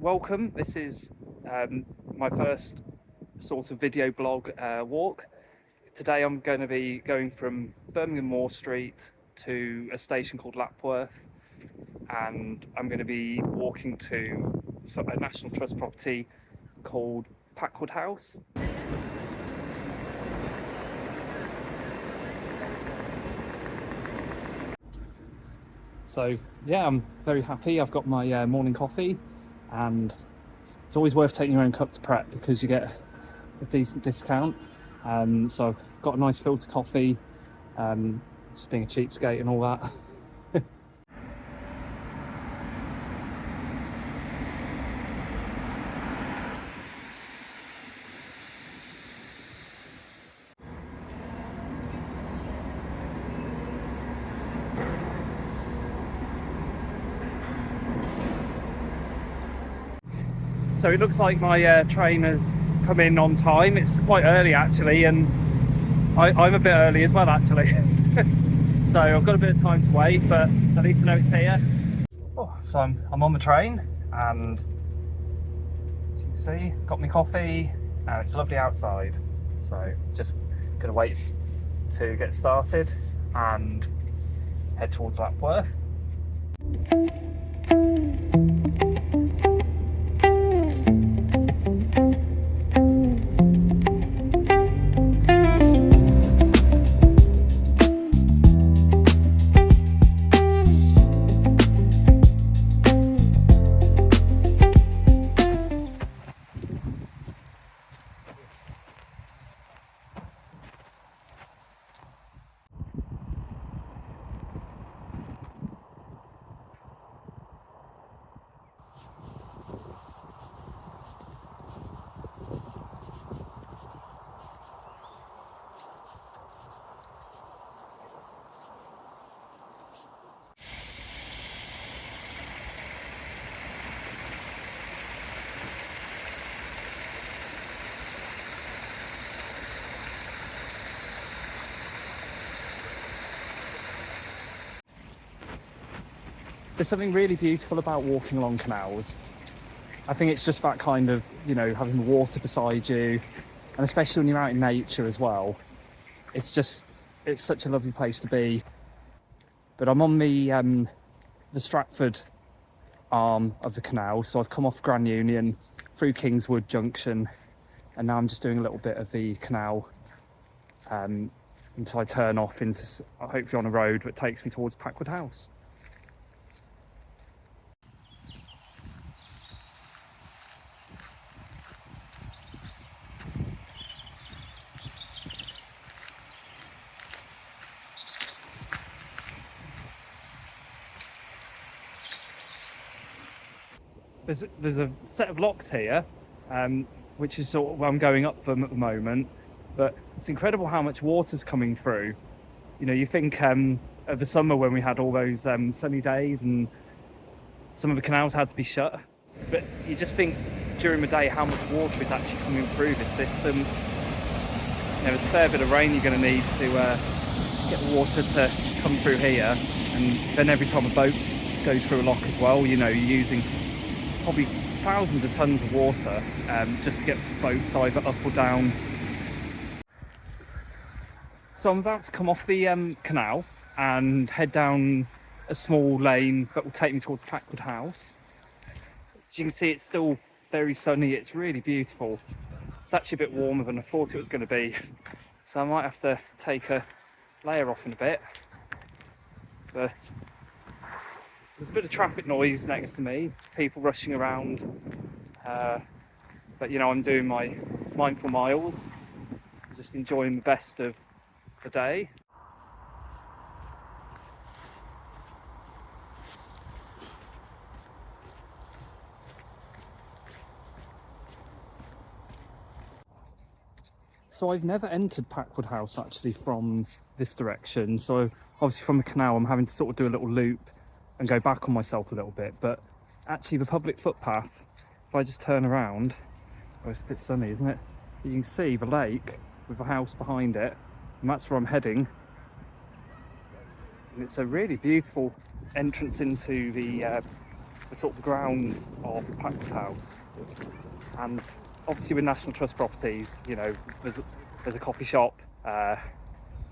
welcome. This is my first sort of video blog walk. Today I'm going to be going from Birmingham Moor Street to a station called Lapworth, and I'm going to be walking to a National Trust property called Packwood House. So yeah, I'm very happy. I've got my morning coffee, and it's always worth taking your own cup to prep because you get a decent discount. So I've got a nice filter coffee, just being a cheapskate and all that. So it looks like my train has come in on time. It's quite early actually, and I'm a bit early as well actually. So I've got a bit of time to wait, but at least I know it's here. So I'm on the train, and as you can see, got my coffee, and it's lovely outside. So just gonna wait to get started and head towards Lapworth. There's something really beautiful about walking along canals. I think it's just that kind of, having the water beside you, and especially when you're out in nature as well. It's such a lovely place to be. But I'm on the Stratford arm of the canal, so I've come off Grand Union through Kingswood Junction, and now I'm just doing a little bit of the canal until I turn off into hopefully on a road that takes me towards Packwood House. There's a set of locks here, which is sort of where I'm going up them at the moment, but it's incredible how much water's coming through. You think of the summer when we had all those sunny days and some of the canals had to be shut, but you just think during the day how much water is actually coming through this system. There's a fair bit of rain you're going to need to get the water to come through here, and then every time a boat goes through a lock as well, you're using probably thousands of tons of water just to get boats either up or down. So I'm about to come off the canal and head down a small lane that will take me towards Packwood House. As you can see, it's still very sunny. It's really beautiful. It's actually a bit warmer than I thought it was going to be, so I might have to take a layer off in a bit. But there's a bit of traffic noise next to me, people rushing around, but I'm doing my mindful miles, just enjoying the best of the day. So I've never entered Packwood House actually from this direction, so obviously from the canal I'm having to sort of do a little loop and go back on myself a little bit, but actually the public footpath, if I just turn around, it's a bit sunny, isn't it? You can see the lake with the house behind it, and that's where I'm heading. And it's a really beautiful entrance into the the sort of grounds of Packwood House. And obviously with National Trust properties, you know, there's a coffee shop,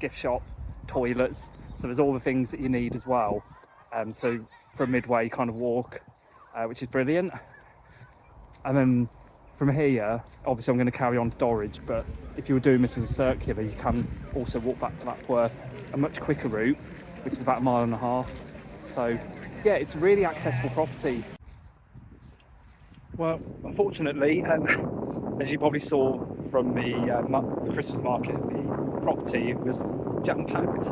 gift shop, toilets, so there's all the things that you need as well. So for a midway kind of walk, which is brilliant. And then from here, obviously I'm going to carry on to Dorridge, but if you were doing this as a circular, you can also walk back to Lapworth, a much quicker route, which is about 1.5 miles. So yeah, it's a really accessible property. Well, unfortunately, as you probably saw from the Christmas market, the property was jam-packed.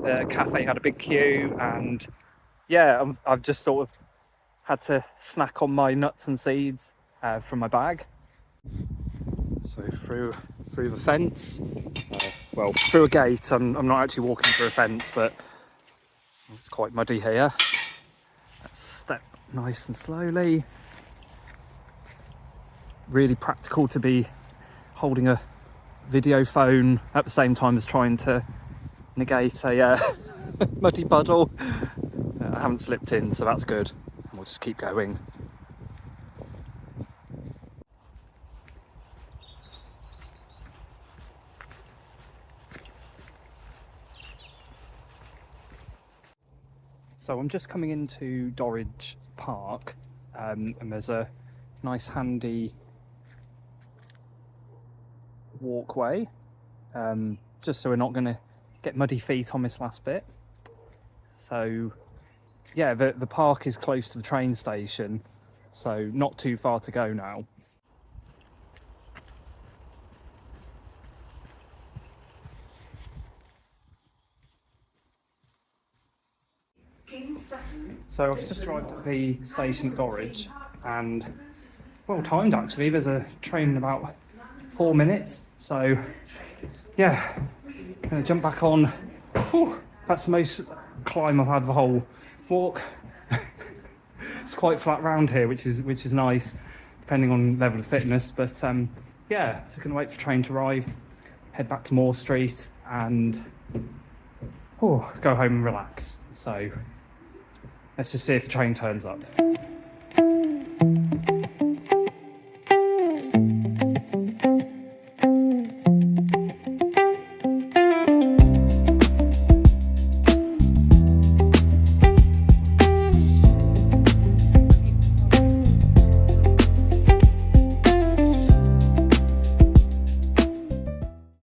The cafe had a big queue, and yeah, I've just sort of had to snack on my nuts and seeds from my bag. So through the fence, well, through a gate. I'm not actually walking through a fence, but it's quite muddy here. Let's step nice and slowly. Really practical to be holding a video phone at the same time as trying to negate a muddy puddle. I haven't slipped in, so that's good. And we'll just keep going. So I'm just coming into Dorridge Park, and there's a nice handy walkway, just so we're not going to get muddy feet on this last bit. So yeah, the park is close to the train station, so not too far to go now. So I've just arrived at the station at Dorridge, and well timed actually, there's a train in about 4 minutes, so yeah, I'm gonna jump back on. Whew, that's the most climb I've had the whole walk. It's quite flat round here, which is nice, depending on level of fitness, but yeah, so gonna wait for the train to arrive, head back to Moore Street, and go home and relax. So let's just see if the train turns up.